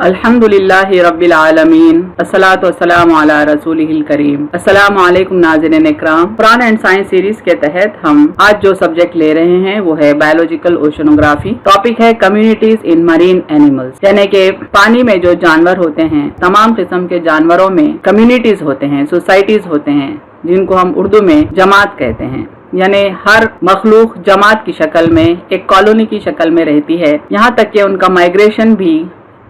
अल्हम्दुलिल्लाहि रब्बिल आलमीन अस्सलातु वस्सलामु अला रसूलिहिल करीम। अस्सलामु अलैकुम नाज़रीन इकराम। कुरान एंड साइंस सीरीज के तहत हम आज जो सब्जेक्ट ले रहे हैं वो है बायोलॉजिकल ओशनोग्राफी। टॉपिक है कम्युनिटीज इन मरीन एनिमल्स, यानी कि पानी में जो जानवर होते हैं, तमाम किस्म के जानवरों में कम्युनिटीज होते हैं, सोसाइटीज होते हैं, जिनको हम उर्दू में जमात कहते हैं। यानी हर मखलूक जमात की शक्ल में, एक कॉलोनी की शक्ल में रहती है। यहाँ तक कि उनका माइग्रेशन भी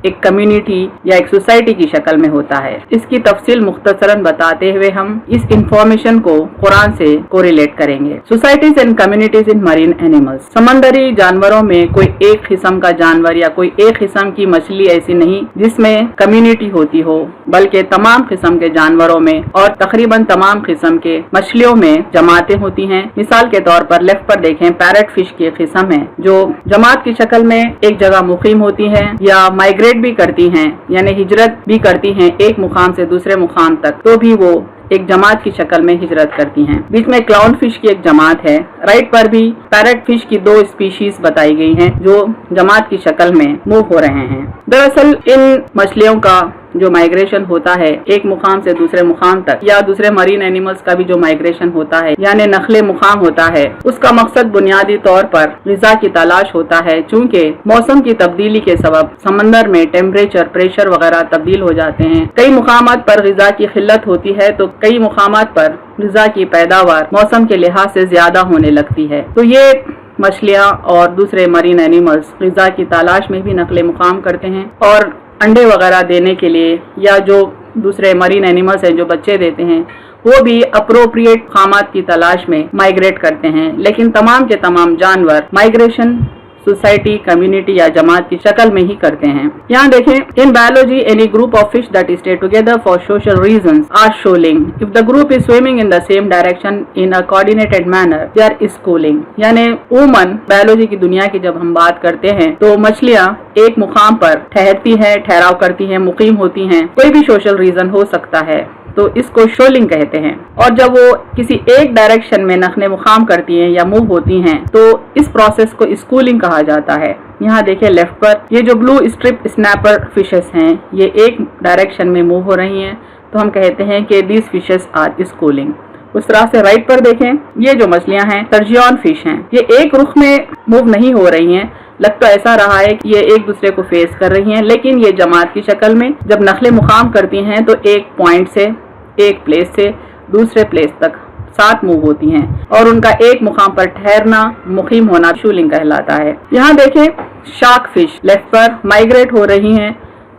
एक कम्युनिटी या एक सोसाइटी की शक्ल में होता है। इसकी तफसील मुख्तसरन बताते हुए हम इस इंफॉर्मेशन को कुरान से कोरिलेट करेंगे। Societies and communities in marine animals, समंदरी जानवरों में कोई एक किस्म का जानवर या कोई एक किस्म की मछली ऐसी नहीं जिसमें कम्युनिटी होती हो, बल्कि तमाम किस्म के जानवरों में और तकरीबन तमाम किस्म के मछलियों में जमातें होती हैं। मिसाल के तौर पर लेफ्ट पर देखें, पैरट फिश की एक किस्म है जो जमात की शक्ल में एक जगह मुकीम होती है या माइग्रेट भी करती हैं, यानी हिजरत भी करती हैं एक मुकाम से दूसरे मुकाम तक, तो भी वो एक जमात की शक्ल में हिजरत करती हैं। बीच में क्लाउन फिश की एक जमात है। राइट पर भी पैरट फिश की 2 स्पीशीज बताई गई हैं जो जमात की शक्ल में मूव हो रहे हैं। दरअसल इन मछलियों का जो माइग्रेशन होता है एक मुकाम से दूसरे मुकाम तक, या दूसरे मरीन एनिमल्स का भी जो माइग्रेशन होता है यानी नखले मुकाम होता है, उसका मकसद बुनियादी तौर पर ग़िज़ा की तलाश होता है। चूँकि मौसम की तब्दीली के सबब समंदर में टेम्परेचर, प्रेशर वगैरह तब्दील हो जाते हैं। कई मुकामात पर ग़िज़ा की किल्लत होती है तो कई मुकामात पर ग़िज़ा की पैदावार मौसम के लिहाज से ज्यादा होने लगती है। तो ये मछलियाँ और दूसरे मरीन एनिमल्स ग़िज़ा की तलाश में भी नकले मुकाम करते हैं और अंडे वगैरह देने के लिए, या जो दूसरे मरीन एनिमल्स हैं जो बच्चे देते हैं, वो भी अप्रोप्रिएट खामात की तलाश में माइग्रेट करते हैं। लेकिन तमाम के तमाम जानवर माइग्रेशन सोसाइटी, कम्युनिटी या जमात की शक्ल में ही करते हैं। यहाँ देखें, in biology any group of fish that stay together for social reasons are shoaling. If the group is swimming in the same direction in a coordinated manner they are schooling. यानी उमूमन बायोलॉजी की दुनिया की जब हम बात करते हैं तो मछलियाँ एक मुकाम पर ठहरती है, ठहराव करती हैं, मुकीम होती हैं। कोई भी सोशल रीजन हो सकता है तो इसको शोलिंग कहते हैं। और जब वो किसी एक डायरेक्शन में नखने मुकाम करती हैं या मूव होती हैं तो इस प्रोसेस को स्कूलिंग कहा जाता है। यहाँ देखें लेफ्ट पर, ये जो ब्लू स्ट्रिप स्नैपर फिशेस हैं ये एक डायरेक्शन में मूव हो रही हैं, तो हम कहते हैं कि दीज फिशेस आर स्कूलिंग। उस तरह से राइट पर देखें, ये जो मछलियाँ हैं टर्जियन फिश हैं, ये एक रुख में मूव नहीं हो रही हैं। लग तो ऐसा रहा है कि ये एक दूसरे को फेस कर रही हैं, लेकिन ये जमात की शक्ल में जब नखले मुकाम करती हैं तो एक पॉइंट से, एक प्लेस से दूसरे प्लेस तक साथ मूव होती हैं और उनका एक मुकाम पर ठहरना, मुकीम होना शूलिंग कहलाता है। यहाँ देखें, शार्क फिश लेफ्ट पर माइग्रेट हो रही हैं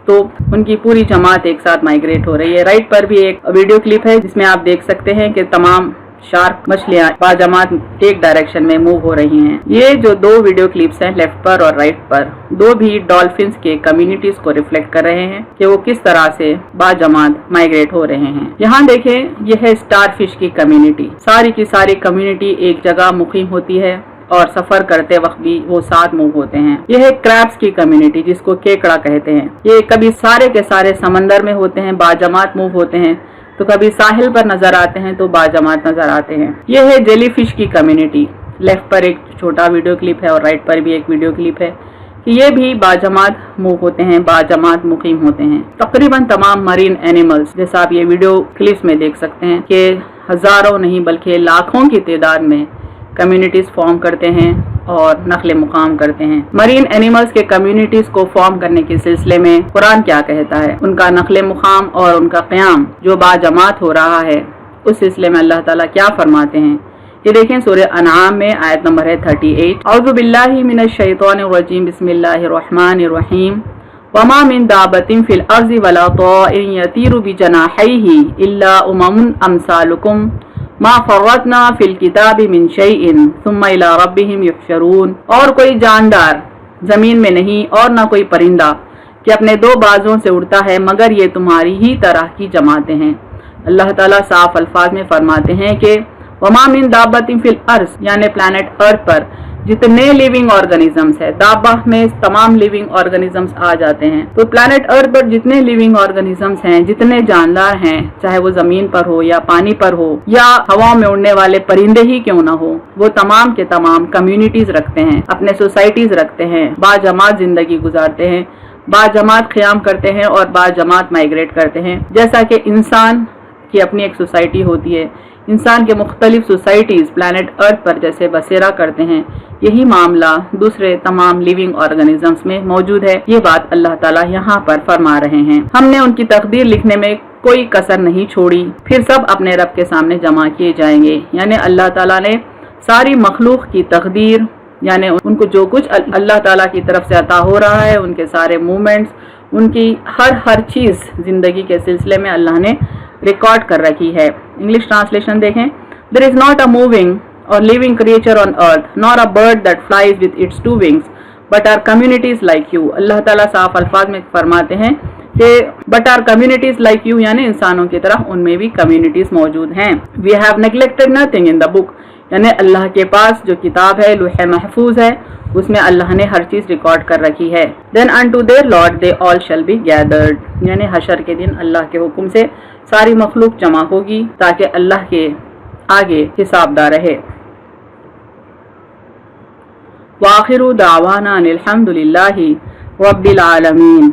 तो उनकी पूरी जमात एक साथ माइग्रेट हो रही है। राइट पर भी एक वीडियो क्लिप है जिसमें आप देख सकते हैं कि तमाम शार्क मछलियाँ बाजमात एक डायरेक्शन में मूव हो रही हैं। ये जो 2 वीडियो क्लिप्स हैं लेफ्ट पर और राइट पर, 2 भी डॉल्फिन्स के कम्युनिटीज को रिफ्लेक्ट कर रहे हैं कि वो किस तरह से बाजमात माइग्रेट हो रहे हैं। यहाँ देखें, यह है स्टार फिश की कम्युनिटी। सारी की सारी कम्युनिटी एक जगह मुकीम होती है और सफर करते वक्त भी वो साथ मूव होते हैं। यह है क्रैब्स की कम्युनिटी जिसको केकड़ा कहते हैं। ये कभी सारे के सारे समंदर में होते हैं, बाजमात मूव होते हैं, तो कभी साहिल पर नजर आते हैं तो बाजमात नजर आते हैं। यह है जेली फिश की कम्युनिटी। लेफ्ट पर एक छोटा वीडियो क्लिप है और राइट पर भी एक वीडियो क्लिप है कि ये भी बाजमात मूव होते हैं, बाजमात मुकीम होते हैं। तकरीबन तमाम मरीन एनिमल्स, जैसा आप ये वीडियो क्लिप्स में देख सकते हैं कि हजारों नहीं बल्कि लाखों की तादाद में कम्युनिटीज फॉर्म करते हैं और नखले मुकाम करते हैं। मरीन एनिमल्स के कम्युनिटीज को फॉर्म करने के सिलसिले में कुरान क्या कहता है, उनका नखले मुकाम और उनका क़याम जो बाजमात हो रहा है, उस सिलसिले में अल्लाह ताला क्या फरमाते हैं। ये देखें, सूरह अनआम में आयत नंबर है 38, औज़ु बिल्लाहि मिनश शैतानिर रजीम, बिस्मिल्लाहिर रहमानिर रहीम, वमा मिन दाबतिन फिल अर्ज़ि वला ताइरिन यतीरु बिजनाहिही इल्ला उममुन अमसालुकुम मा फर्रतना फिल किताबी मिन शैइन सुम्मा इला रब्बिहिम युहशरून। और कोई जानदार जमीन में नहीं और न कोई परिंदा कि अपने 2 बाजों से उड़ता है मगर ये तुम्हारी ही तरह की जमातें हैं। अल्लाह ताला साफ अल्फाज में फरमाते हैं कि वमा मिन दाब्बतिन फिल अर्ज़, यानी प्लैनेट अर्थ पर जितने लिविंग ऑर्गेनिजम्स है, दाबा में तमाम लिविंग ऑर्गेनिजम्स आ जाते हैं। तो प्लैनेट अर्थ पर जितने लिविंग ऑर्गेनिजम्स हैं, जितने जानदार हैं, चाहे वो जमीन पर हो या पानी पर हो या हवा में उड़ने वाले परिंदे ही क्यों ना हो, वो तमाम के तमाम कम्युनिटीज रखते हैं, अपने सोसाइटीज रखते हैं, बाजमात जिंदगी गुजारते हैं, बाजमात क़याम करते हैं और बाजमात माइग्रेट करते हैं। जैसा कि इंसान की अपनी एक सोसाइटी होती है, इंसान के मुख्तलिफ सोसाइटीज़ प्लानट अर्थ पर जैसे बसेरा करते हैं, यही मामला दूसरे तमाम लिविंग ऑर्गेनिजम्स में मौजूद है। ये बात अल्लाह ताला यहाँ पर फरमा रहे हैं। हमने उनकी तकदीर लिखने में कोई कसर नहीं छोड़ी, फिर सब अपने रब के सामने जमा किए जाएंगे। यानी अल्लाह ताला ने सारी मखलूक की तकदीर, यानी उनको जो कुछ अल्लाह ताला की तरफ से अता हो रहा है, उनके सारे मूवमेंट्स, उनकी हर चीज़ ज़िंदगी के सिलसिले में अल्लाह ने रिकॉर्ड कर रखी है। इंग्लिश ट्रांसलेशन देखें। There is not a moving or living creature on earth, nor a bird that flies with its 2 wings, but are communities like you. Allah ताला साफ अल्फाज में फरमाते हैं कि but are communities like you, यानी इंसानों की तरह उनमें भी कम्युनिटीज़ मौजूद हैं। We have neglected nothing in the book, यानी अल्लाह के पास जो किताब है, लौह महफूज है, उसमें अल्लाह ने हर चीज़ रिकॉर्ड कर रखी है। Then unto their lord they all shall be gathered, यानी हशर के दिन अल्लाह के हुक्म से सारी मखलूक जमा होगी ताकि अल्लाह के आगे हिसाबदार रहे। वाखिरु दावाना अनिल हम्दुलिल्लाहि रब्बिल आलमीन।